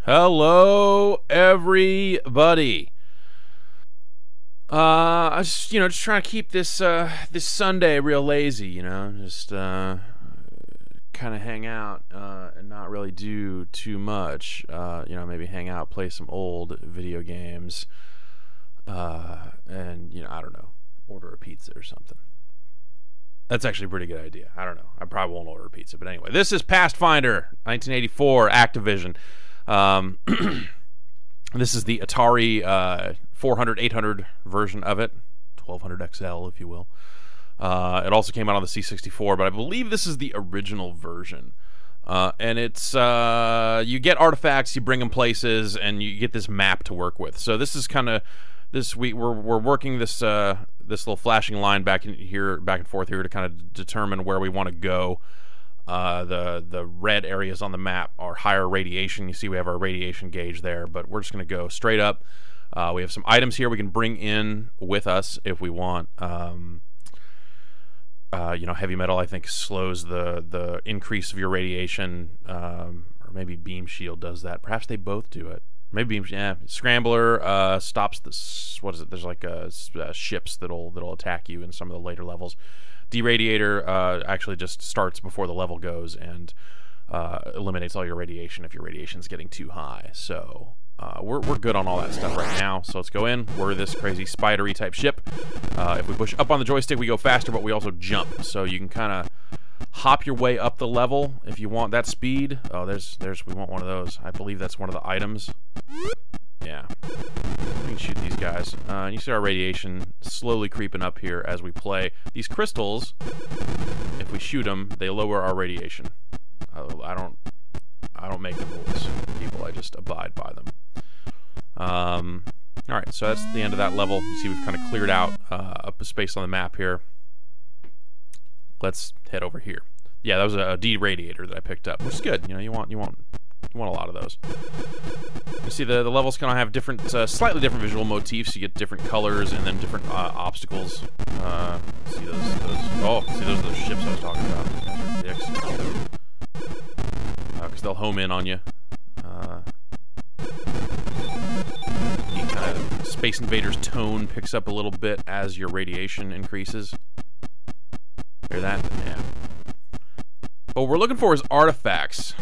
Hello, everybody. I was, just trying to keep this this Sunday real lazy. Just kind of hang out and not really do too much. Maybe hang out, play some old video games, and I don't know, order a pizza or something. That's actually a pretty good idea. I don't know. I probably won't order a pizza, but anyway, this is Pastfinder, 1984, Activision. This is the Atari 400, 800 version of it, 1200 XL, if you will. It also came out on the C64, but I believe this is the original version. And it's you get artifacts, you bring them places, and you get this map to work with. So this is kind of we're working this this little flashing line back and forth here to kind of determine where we want to go. The red areas on the map are higher radiation. You see we have our radiation gauge there, but we're just going to go straight up. We have some items here we can bring in with us if we want. Heavy metal, I think, slows the increase of your radiation, or maybe beam shield does that. Perhaps they both do it. Maybe Scrambler stops this. What is it? There's like ships that'll attack you in some of the later levels. Deradiator actually just starts before the level goes and eliminates all your radiation if your radiation's getting too high. So we're good on all that stuff right now. So let's go in. We're this crazy spidery type ship. If we push up on the joystick, we go faster, but we also jump. So you can kind of hop your way up the level if you want that speed. Oh, we want one of those. I believe that's one of the items. Yeah. We can shoot these guys. You see our radiation slowly creeping up here as we play. These crystals, if we shoot them, they lower our radiation. I don't make the rules, people. I just abide by them. Alright, so that's the end of that level. You see we've kind of cleared out up a space on the map here. Let's head over here. Yeah, that was a deradiator that I picked up, which is good. You want a lot of those. You see the levels kind of have different, slightly different visual motifs. You get different colors and then different obstacles. See those? Oh, see those are the ships I was talking about. Those are dicks. Because they'll home in on you. Kind of Space Invader's tone picks up a little bit as your radiation increases. Hear that? Yeah. What we're looking for is artifacts.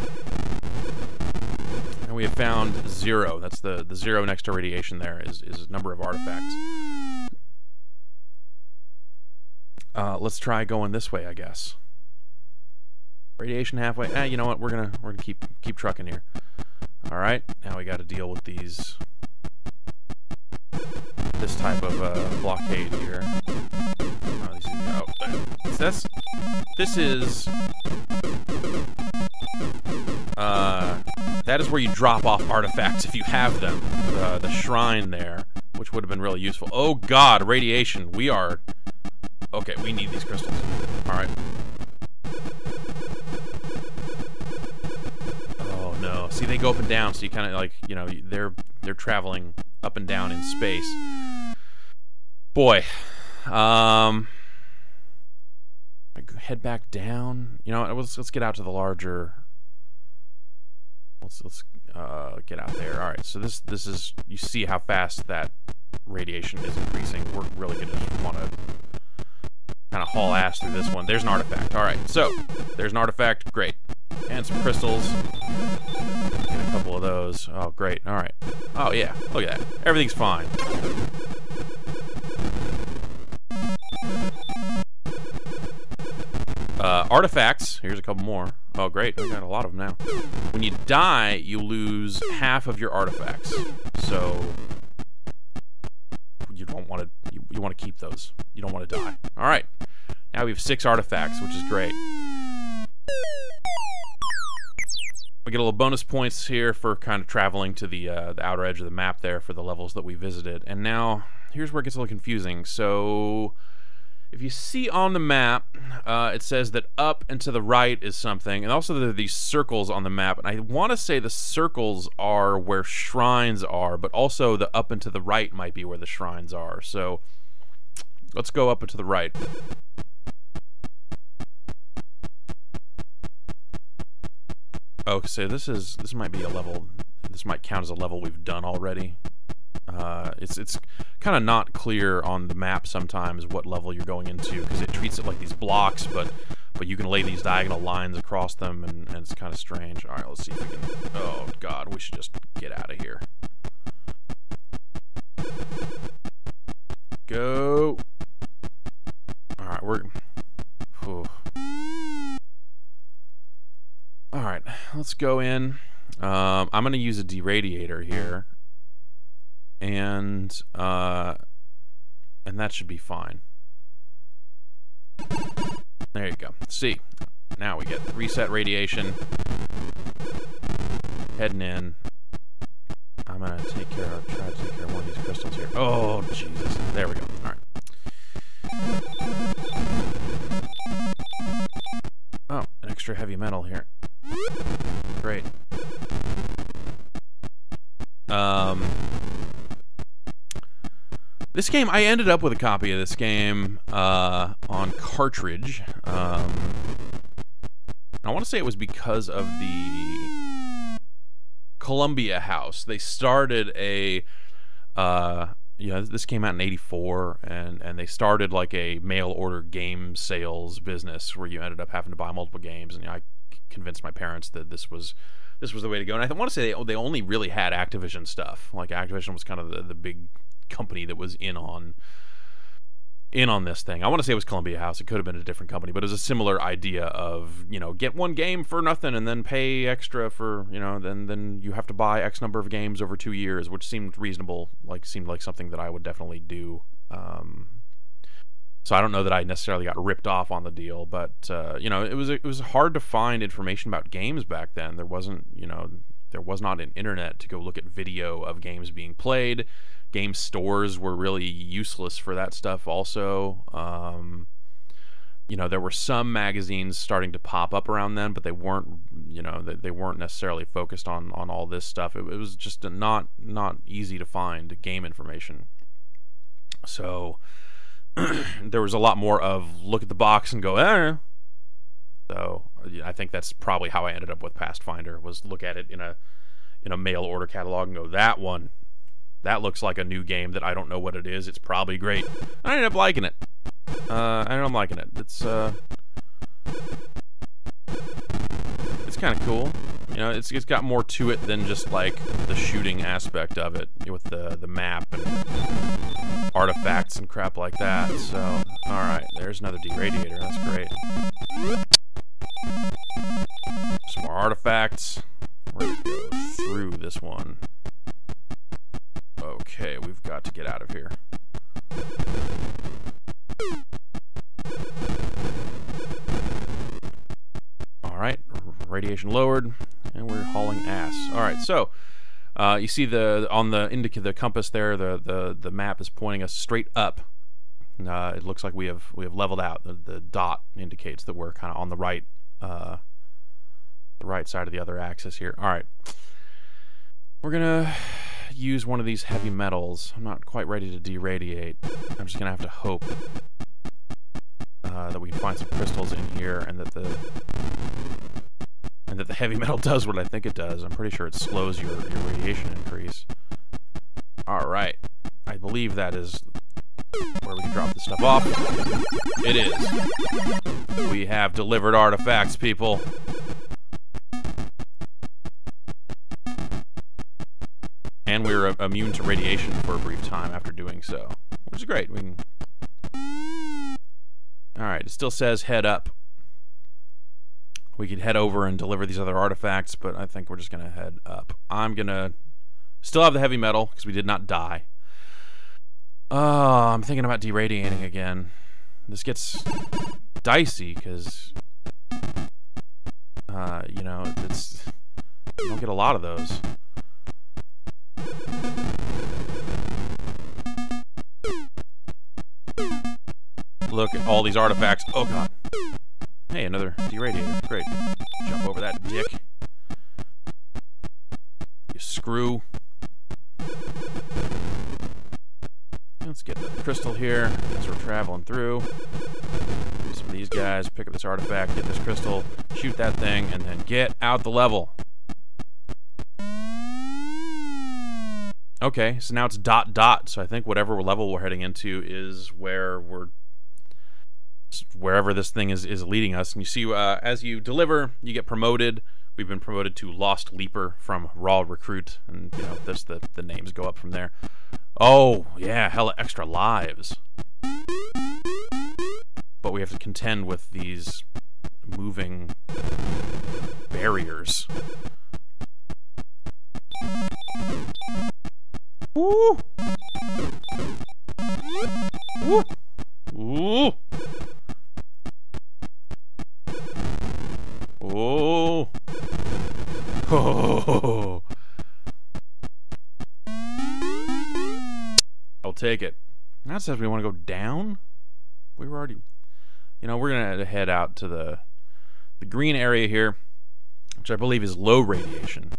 And we have found 0. That's the 0 next to radiation there is a number of artifacts. Let's try going this way, I guess. Radiation halfway. You know what? We're gonna keep trucking here. All right. Now we got to deal with this type of blockade here. That is where you drop off artifacts if you have them. The shrine there, which would have been really useful. Oh God, radiation. We are okay. We need these crystals. All right. Oh no! See, they go up and down, so you kind of like they're traveling up and down in space. Boy, I head back down. Let's get out to the larger. Let's get out there. All right. So this is, you see how fast that radiation is increasing. We're really gonna want to kind of haul ass through this one. There's an artifact. All right. So there's an artifact. Great. And some crystals. Get a couple of those. Oh, great. All right. Oh yeah. Look at that. Everything's fine. Artifacts. Here's a couple more. Oh, great. We got a lot of them now. When you die, you lose half of your artifacts. So you don't want to. You want to keep those. You don't want to die. All right. Now we have 6 artifacts, which is great. We get a little bonus points here for kind of traveling to the outer edge of the map there for the levels that we visited. And now here's where it gets a little confusing. So if you see on the map, it says that up and to the right is something, and also there are these circles on the map, and I want to say the circles are where shrines are, but also the up and to the right might be where the shrines are. So let's go up and to the right. Oh, so this might be a level. This might count as a level we've done already. It's kind of not clear on the map sometimes what level you're going into, because it treats it like these blocks, but you can lay these diagonal lines across them, and it's kind of strange. All right, let's see if we can. Oh God, we should just get out of here. Go. All right, we're. Whew. All right, let's go in. I'm gonna use a deradiator here, and that should be fine. There you go. See, now we get reset radiation. Heading in. I'm gonna try to take care of one of these crystals here. Oh Jesus! There we go. All right. Oh, an extra heavy metal here. Great. This game, I ended up with a copy of this game on cartridge. I want to say it was because of the Columbia House. They started a, this came out in '84, and they started like a mail order game sales business where you ended up having to buy multiple games, and I convinced my parents that this was the way to go. And I want to say they only really had Activision stuff. Like Activision was kind of the big company that was in on this thing. I want to say it was Columbia House. It could have been a different company, but it was a similar idea of, get one game for nothing and then pay extra for, then you have to buy X number of games over 2 years, which seemed reasonable, seemed like something that I would definitely do. So I don't know that I necessarily got ripped off on the deal, but it was hard to find information about games back then. There wasn't, there was not an internet to go look at video of games being played. Game stores were really useless for that stuff also. There were some magazines starting to pop up around then, but they weren't, they weren't necessarily focused on all this stuff. It was just not easy to find game information. So there was a lot more of look at the box and go, eh. So I think that's probably how I ended up with Pastfinder, was look at it in a mail order catalog and go, that looks like a new game that I don't know what it is. It's probably great. I ended up liking it. It's kind of cool. It's got more to it than just like the shooting aspect of it with the map and artifacts and crap like that. So, all right, there's another deradiator. That's great. Some more artifacts. We're gonna go through this one. Okay, we've got to get out of here. All right, radiation lowered, and we're hauling ass. All right, so you see on the compass there, the map is pointing us straight up. It looks like we have leveled out. The dot indicates that we're kind of on the right side of the other axis here. All right, we're gonna use one of these heavy metals. I'm not quite ready to deradiate. I'm just gonna have to hope that we can find some crystals in here, and that the heavy metal does what I think it does. I'm pretty sure it slows your radiation increase. All right, I believe that is where we can drop this stuff off. It is. We have delivered artifacts, people. And we were immune to radiation for a brief time after doing so, which is great. We can. All right, it still says head up. We could head over and deliver these other artifacts, but I think we're just gonna head up. I'm gonna still have the heavy metal because we did not die. I'm thinking about deradiating again. This gets dicey because you don't get a lot of those. Look at all these artifacts. Oh god. Hey, another deradiator. Great. Jump over that dick. You screw. Let's get the crystal here as we're traveling through. Some of these guys, pick up this artifact, get this crystal, shoot that thing, and then get out the level. Okay, so now it's dot dot. So I think whatever level we're heading into is where wherever this thing is leading us. And you see, as you deliver, you get promoted. We've been promoted to Lost Leaper from Raw Recruit, and you know, the names go up from there. Oh yeah, hella extra lives. But we have to contend with these moving barriers. Woo! Woo! Ooh! Oh! Oh! I'll take it. That says we want to go down. We were already, you know, we're gonna head out to the green area here, which I believe is low radiation.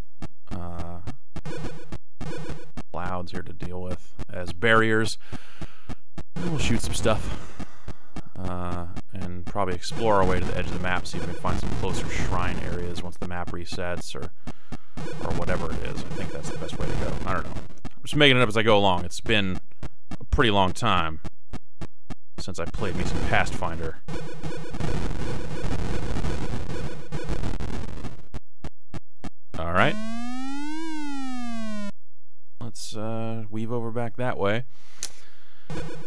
Clouds here to deal with as barriers. And we'll shoot some stuff. And probably explore our way to the edge of the map, see if we can find some closer shrine areas once the map resets, or whatever it is. I think that's the best way to go. I don't know. I'm just making it up as I go along. It's been a pretty long time since I played me some Pastfinder. Alright. Let's weave over back that way.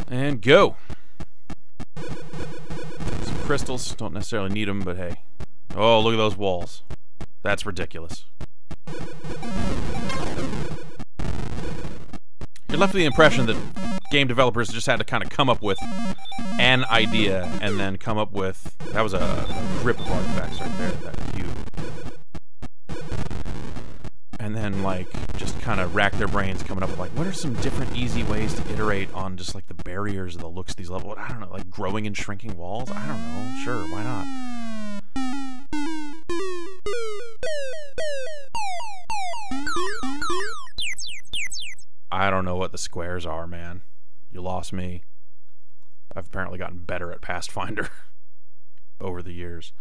And go! Some crystals. Don't necessarily need them, but hey. Oh, look at those walls. That's ridiculous. You're left with the impression that game developers just had to kind of come up with an idea and then come up with... That was a grip of artifacts right there, that cube. And then, like, just kind of rack their brains coming up with, like, what are some different easy ways to iterate on just, like, the barriers of the looks of these levels? I don't know, like, growing and shrinking walls? I don't know. Sure, why not? I don't know what the squares are, man. You lost me. I've apparently gotten better at Pastfinder over the years.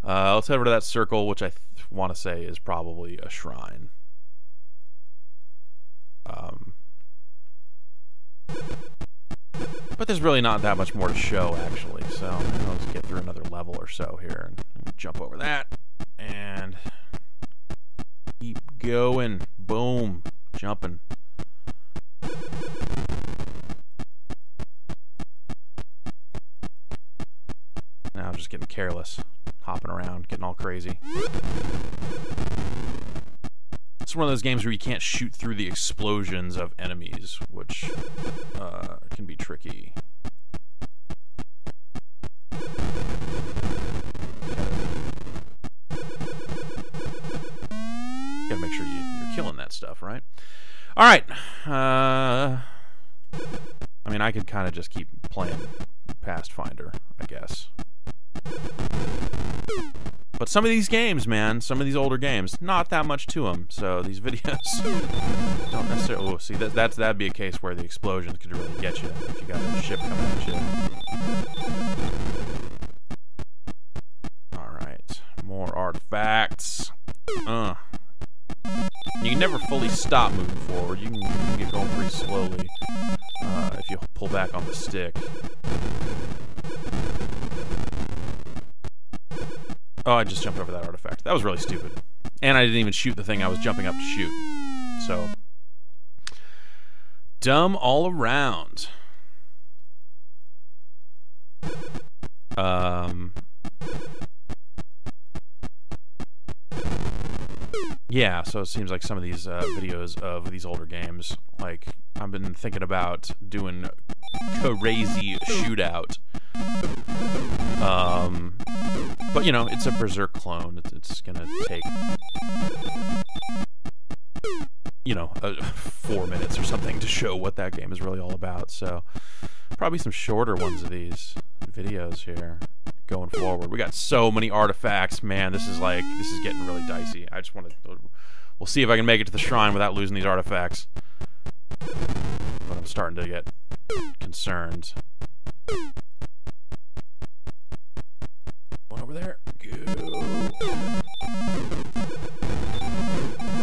Let's head over to that circle, which I want to say is probably a shrine. But there's really not that much more to show, actually. So let's get through another level or so here and jump over that and keep going. Boom, jumping. Now I'm just getting careless. Hopping around, getting all crazy. It's one of those games where you can't shoot through the explosions of enemies, which can be tricky. Gotta make sure you're killing that stuff, right? Alright. I mean, I could kind of just keep playing Pastfinder, I guess. But some of these games, man, some of these older games, not that much to them. So these videos don't necessarily... Oh, see, that'd be a case where the explosions could really get you if you got a ship coming at you. Alright, more artifacts. You can never fully stop moving forward. You can get going pretty slowly if you pull back on the stick. Oh, I just jumped over that artifact. That was really stupid. And I didn't even shoot the thing I was jumping up to shoot. So, dumb all around. Yeah, so it seems like some of these videos of these older games, like, I've been thinking about doing crazy shootout. But, you know, it's a Berserk clone. It's gonna take, you know, 4 minutes or something to show what that game is really all about. So, probably some shorter ones of these videos here going forward. We got so many artifacts, man. This is getting really dicey. I just want to... We'll see if I can make it to the shrine without losing these artifacts. But I'm starting to get concerned. One over there. Go.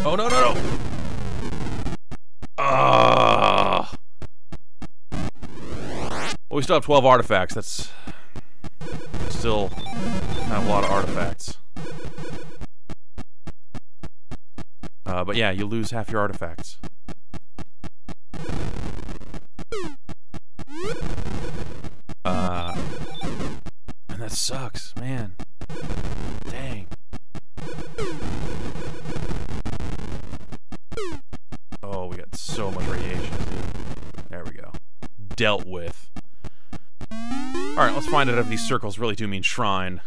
Oh, no, no, no! we still have 12 artifacts. That's still not a lot of artifacts. But yeah, you lose half your artifacts. And that sucks, man. Dang. Oh, we got so much radiation, dude. There we go. Dealt with. Alright, let's find out if these circles really do mean shrine.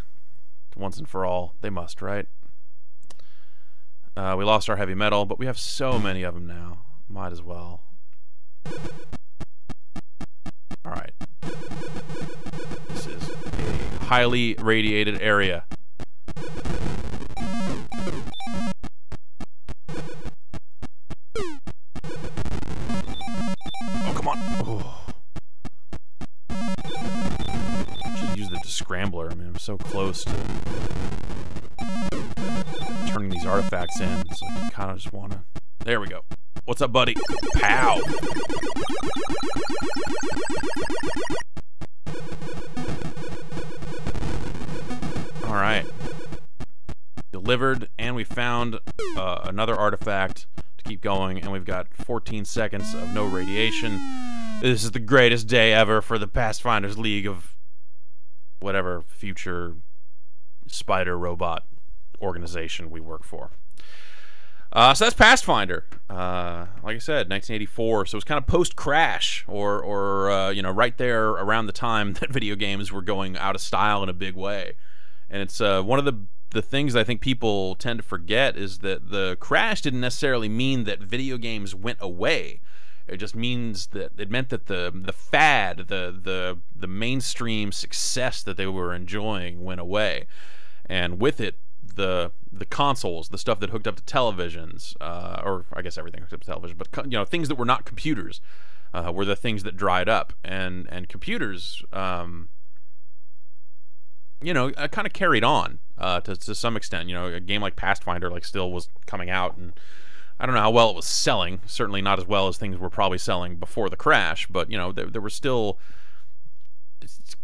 Once and for all. They must, right? We lost our heavy metal, but we have so many of them now. Might as well. Alright. This is a highly radiated area. Oh, come on. Oh. I should use the scrambler. I mean, I'm so close to turning these artifacts in, so I kind of just want to... There we go. What's up, buddy? Pow! Alright. Delivered, and we found another artifact to keep going, and we've got 14 seconds of no radiation. This is the greatest day ever for the Pastfinders League of whatever future spider robot organization we work for. So that's Pastfinder. Like I said, 1984. So it was kind of post-crash, or you know, right there around the time that video games were going out of style in a big way. And it's one of the things I think people tend to forget is that the crash didn't necessarily mean that video games went away. It just means that it meant that the fad, the mainstream success that they were enjoying went away, and with it, the consoles, the stuff that hooked up to televisions, or I guess everything hooked up to television, but you know, things that were not computers, were the things that dried up, and computers, you know, kind of carried on to some extent. You know, a game like Pastfinder like still was coming out, and I don't know how well it was selling. Certainly not as well as things were probably selling before the crash, but you know, there were still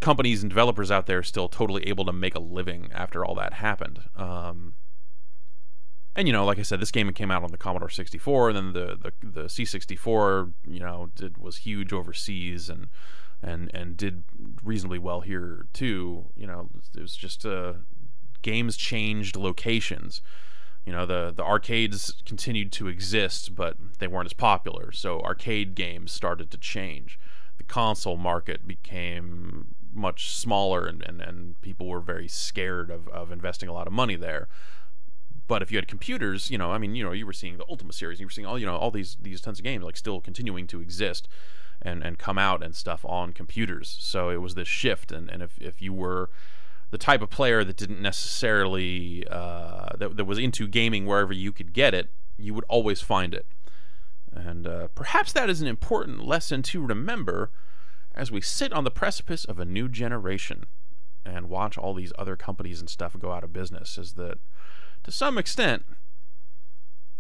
companies and developers out there still totally able to make a living after all that happened. And you know, like I said, this game came out on the Commodore 64, and then the C64, you know, was huge overseas and did reasonably well here too. You know, it was just games changed locations. You know, the arcades continued to exist, but they weren't as popular, so arcade games started to change. The console market became much smaller, and people were very scared of investing a lot of money there. But if you had computers, you know, I mean, you know, you were seeing the Ultima series, you were seeing all, you know, all these tons of games like still continuing to exist and come out and stuff on computers. So it was this shift, and if you were the type of player that didn't necessarily that was into gaming wherever you could get it, you would always find it. And perhaps that is an important lesson to remember as we sit on the precipice of a new generation and watch all these other companies and stuff go out of business, is that to some extent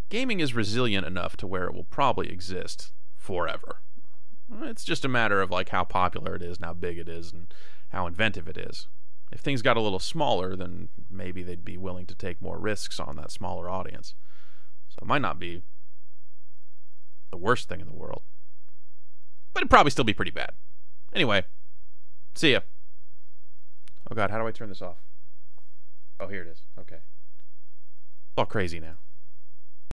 gaming is resilient enough to where it will probably exist forever. It's just a matter of like how popular it is and how big it is and how inventive it is. If things got a little smaller, then maybe they'd be willing to take more risks on that smaller audience. So it might not be the worst thing in the world, but it'd probably still be pretty bad. Anyway, see ya. Oh god, how do I turn this off? Oh, here it is. Okay. It's all crazy now.